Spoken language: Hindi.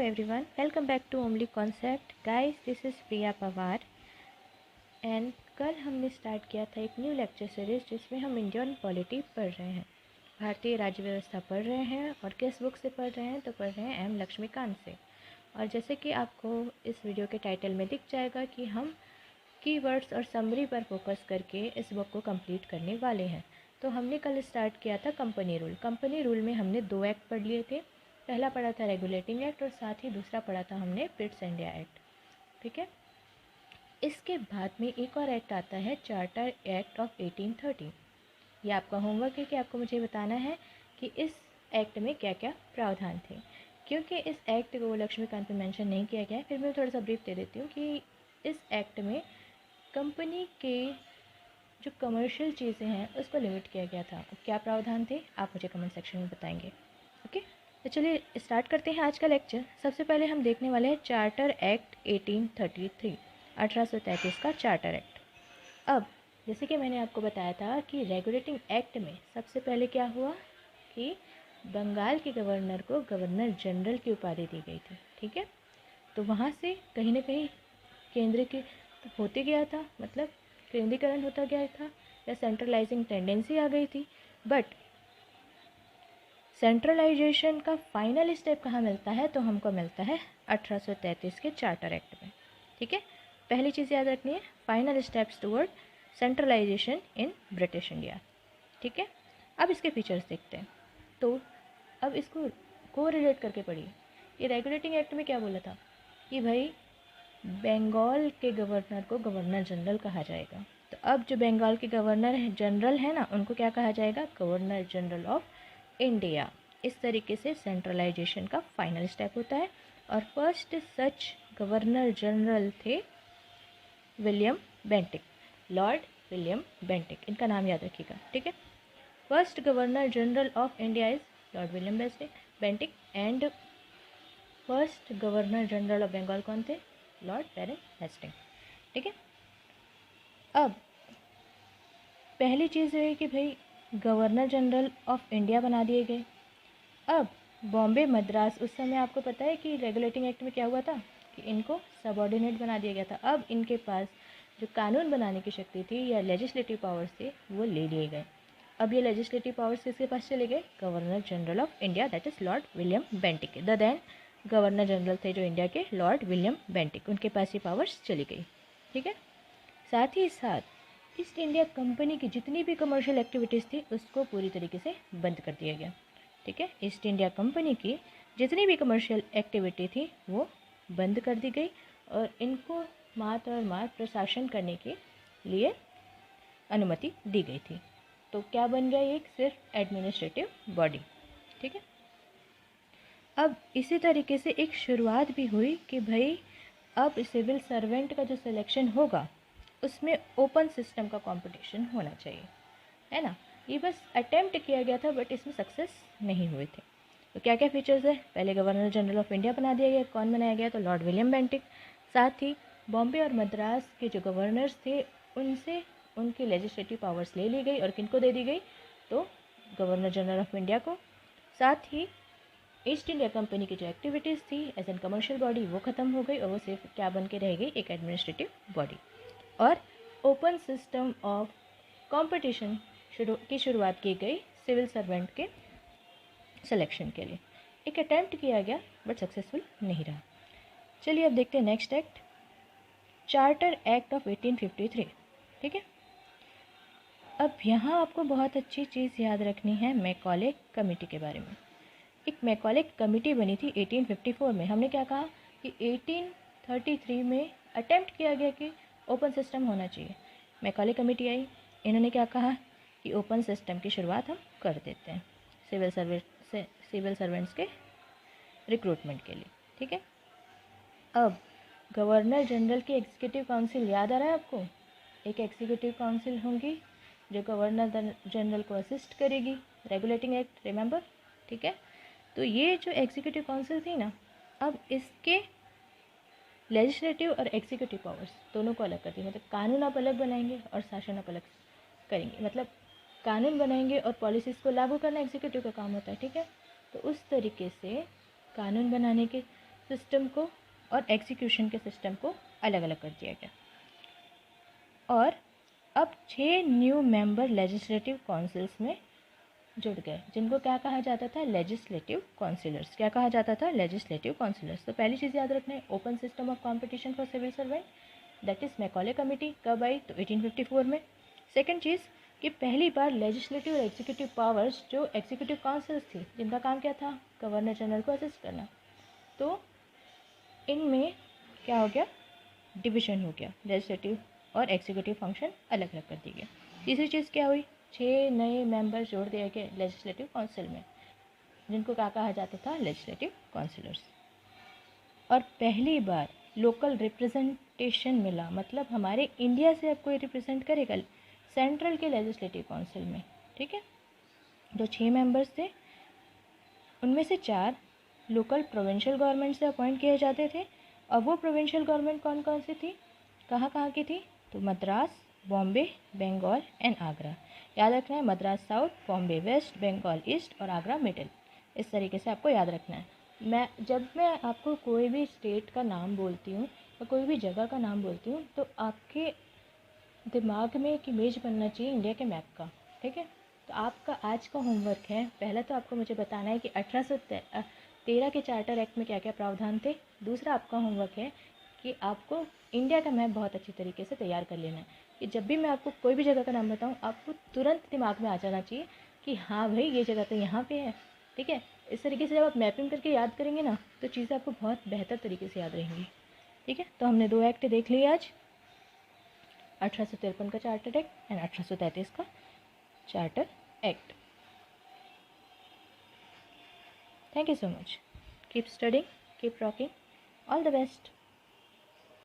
everyone, welcome back to Only Concept. Guys, this is Priya Pawar and कल हमने स्टार्ट किया था एक न्यू लेक्चर सीरीज़ जिसमें हम इंडियन पॉलिटी पढ़ रहे हैं, भारतीय राज्य व्यवस्था पढ़ रहे हैं। और किस बुक से पढ़ रहे हैं? तो पढ़ रहे हैं एम लक्ष्मीकांत से। और जैसे कि आपको इस वीडियो के टाइटल में दिख जाएगा कि हम कीवर्ड्स और समरी पर फोकस करके इस बुक को कंप्लीट करने वाले हैं। तो हमने कल स्टार्ट किया था कंपनी रूल। कंपनी रूल में हमने 2 एक्ट पढ़ लिए थे। पहला पढ़ा था रेगुलेटिंग एक्ट और साथ ही दूसरा पढ़ा था हमने पिट्स इंडिया एक्ट। ठीक है, इसके बाद में एक और एक्ट आता है चार्टर एक्ट ऑफ 1830। ये आपका होमवर्क है कि आपको मुझे बताना है कि इस एक्ट में क्या क्या प्रावधान थे। क्योंकि इस एक्ट को लक्ष्मीकांत में मेंशन नहीं किया गया है, फिर मैं थोड़ा सा ब्रीफ दे देती हूँ कि इस एक्ट में कंपनी के जो कमर्शियल चीज़ें हैं उसको लिमिट किया गया था। क्या प्रावधान थे आप मुझे कमेंट सेक्शन में बताएंगे। ओके, तो चलिए स्टार्ट करते हैं आज का लेक्चर। सबसे पहले हम देखने वाले हैं चार्टर एक्ट 1833, 1833 का चार्टर एक्ट। अब जैसे कि मैंने आपको बताया था कि रेगुलेटिंग एक्ट में सबसे पहले क्या हुआ कि बंगाल के गवर्नर को गवर्नर जनरल की उपाधि दी गई थी। ठीक है, तो वहाँ से कहीं ना कहीं केंद्र के होते गया था, मतलब केंद्रीकरण होता गया था या सेंट्रलाइजिंग टेंडेंसी आ गई थी। बट सेंट्रलाइजेशन का फाइनल स्टेप कहाँ मिलता है? तो हमको मिलता है 1833 के चार्टर एक्ट में। ठीक है, पहली चीज़ याद रखनी है, final steps toward centralization in British India. ठीक है, अब इसके फीचर्स देखते हैं। तो अब इसको को रिलेट करके पढ़िए। ये रेगुलेटिंग एक्ट में क्या बोला था कि भाई बंगाल के गवर्नर को गवर्नर जनरल कहा जाएगा। तो अब जो बंगाल के गवर्नर जनरल है ना, उनको क्या कहा जाएगा? Governor general of India. इस तरीके से सेंट्रलाइजेशन का फाइनल स्टेप होता है। और फर्स्ट सच गवर्नर जनरल थे William Bentinck, lord William Bentinck, इनका नाम याद रखिएगा। ठीक है, first governor general of India is lord William Bentinck and first governor general of Bengal कौन थे? Lord baron Hasting. ठीक है, अब पहली चीज़ है कि भाई गवर्नर जनरल ऑफ इंडिया बना दिए गए। अब बॉम्बे मद्रास, उस समय आपको पता है कि रेगुलेटिंग एक्ट में क्या हुआ था कि इनको सबऑर्डिनेट बना दिया गया था। अब इनके पास जो कानून बनाने की शक्ति थी या लेजिस्लेटिव पावर्स थे वो ले लिए गए। अब ये लेजिस्लेटिव पावर्स किसके पास चले गए? Governor general of India, that is lord William Bentinck. The then governor general थे जो इंडिया के, लॉर्ड विलियम बेंटिक, उनके पास ये पावर्स चली गई। ठीक है, साथ ही साथ ईस्ट इंडिया कंपनी की जितनी भी कमर्शियल एक्टिविटीज़ थी उसको पूरी तरीके से बंद कर दिया गया। ठीक है, ईस्ट इंडिया कंपनी की जितनी भी कमर्शियल एक्टिविटी थी वो बंद कर दी गई और इनको मात्र प्रशासन करने के लिए अनुमति दी गई थी। तो क्या बन गया? एक सिर्फ एडमिनिस्ट्रेटिव बॉडी। ठीक है, अब इसी तरीके से एक शुरुआत भी हुई कि भाई अब सिविल सर्वेंट का जो सिलेक्शन होगा उसमें ओपन सिस्टम का कंपटीशन होना चाहिए, है ना। ये बस अटेम्प्ट किया गया था बट इसमें सक्सेस नहीं हुए थे। तो क्या क्या फीचर्स है? पहले गवर्नर जनरल ऑफ इंडिया बना दिया गया। कौन बनाया गया? तो लॉर्ड विलियम बेंटिक। साथ ही बॉम्बे और मद्रास के जो गवर्नर्स थे उनसे उनकी लेजिस्लेटिव पावर्स ले ली गई और किनको दे दी गई? तो गवर्नर जनरल ऑफ इंडिया को। साथ ही ईस्ट इंडिया कंपनी की जो एक्टिविटीज़ थी एज एन कमर्शियल बॉडी वो ख़त्म हो गई और वो सिर्फ क्या बन के रह गई? एक एडमिनिस्ट्रेटिव बॉडी। और ओपन सिस्टम ऑफ कंपटीशन की शुरुआत की गई सिविल सर्वेंट के सिलेक्शन के लिए। एक अटैम्प्ट किया गया बट सक्सेसफुल नहीं रहा। चलिए अब देखते हैं next act, charter act of 1853। ठीक है, अब यहाँ आपको बहुत अच्छी चीज़ याद रखनी है मैकॉले कमेटी के बारे में। एक मैकॉले कमेटी बनी थी 1854 में। हमने क्या कहा कि 1833 में अटेम्प्ट किया गया कि ओपन सिस्टम होना चाहिए। मैकॉले कमेटी आई, इन्होंने क्या कहा कि ओपन सिस्टम की शुरुआत हम कर देते हैं सिविल सर्वेंट्स के रिक्रूटमेंट के लिए। ठीक है, अब गवर्नर जनरल की एग्जीक्यूटिव काउंसिल याद आ रहा है आपको? एक एग्जीक्यूटिव काउंसिल होंगी जो गवर्नर जनरल को असिस्ट करेगी। Regulating act, remember? ठीक है, तो ये जो एग्जीक्यूटिव काउंसिल थी ना, अब इसके लेजिस्लेटिव और एग्जीक्यूटिव पावर्स दोनों को अलग करती है। मतलब कानून आप अलग बनाएंगे और शासन आप अलग करेंगे। मतलब कानून बनाएंगे और पॉलिसीज़ को लागू करना एग्जीक्यूटिव का काम होता है। ठीक है, तो उस तरीके से कानून बनाने के सिस्टम को और एग्जीक्यूशन के सिस्टम को अलग अलग कर दिया गया। और अब 6 न्यू मेंबर लेजिस्लेटिव काउंसिल्स में जुड़ गए, जिनको क्या कहा जाता था, लेजिस्लेटिव काउंसिलर्स। क्या कहा जाता था, लेजिस्लेटिव काउंसिलर्स। तो पहली चीज़ याद रखना है, open system of competition for civil servant, that is Macaulay committee. कब आई, तो 1854 में। सेकंड चीज़ कि पहली बार लेजिस्लेटिव और एग्जीक्यूटिव पावर्स, जो एग्जीक्यूटिव काउंसिल्स थी जिनका काम क्या था, गवर्नर जनरल को असिस्ट करना, तो इनमें क्या हो गया, डिवीजन हो गया, लेजिस्लेटिव और एग्जीक्यूटिव फंक्शन अलग अलग कर दिए गए। तीसरी चीज़ क्या हुई, 6 नए मेंबर जोड़ दिए गए लेजिस्लेटिव काउंसिल में, जिनको क्या कहा जाता था, लेजिस्लेटिव काउंसिलर्स। और पहली बार लोकल रिप्रेजेंटेशन मिला, मतलब हमारे इंडिया से अब कोई रिप्रेजेंट करेगा सेंट्रल के लेजिस्लेटिव काउंसिल में, ठीक है। जो 6 मेंबर्स थे उनमें से 4 लोकल प्रोविंशियल गवर्नमेंट से अपॉइंट किए जाते थे। और वो प्रोविंशियल गवर्नमेंट कौन कौन सी थी, कहाँ कहाँ की थी, तो मद्रास, बॉम्बे, बंगाल एंड आगरा। याद रखना है, Madras south, Bombay west, Bengal east और आगरा मिडिल। इस तरीके से आपको याद रखना है। जब मैं आपको कोई भी स्टेट का नाम बोलती हूँ या कोई भी जगह का नाम बोलती हूँ, तो आपके दिमाग में एक इमेज बनना चाहिए इंडिया के मैप का, ठीक है। तो आपका आज का होमवर्क है, पहला तो आपको मुझे बताना है कि 1813 के चार्टर एक्ट में क्या क्या प्रावधान थे। दूसरा आपका होमवर्क है कि आपको इंडिया का मैप बहुत अच्छी तरीके से तैयार कर लेना है, कि जब भी मैं आपको कोई भी जगह का नाम बताऊँ, आपको तुरंत दिमाग में आ जाना चाहिए कि हाँ भाई ये जगह तो यहाँ पे है, ठीक है। इस तरीके से जब आप मैपिंग करके याद करेंगे ना, तो चीज़ें आपको बहुत बेहतर तरीके से याद रहेंगी, ठीक है। तो हमने 2 एक्ट देख लिए आज, 1853 का चार्टर एक्ट एंड 1833 का charter act. Thank you so much. Keep studying, keep rocking. All the best.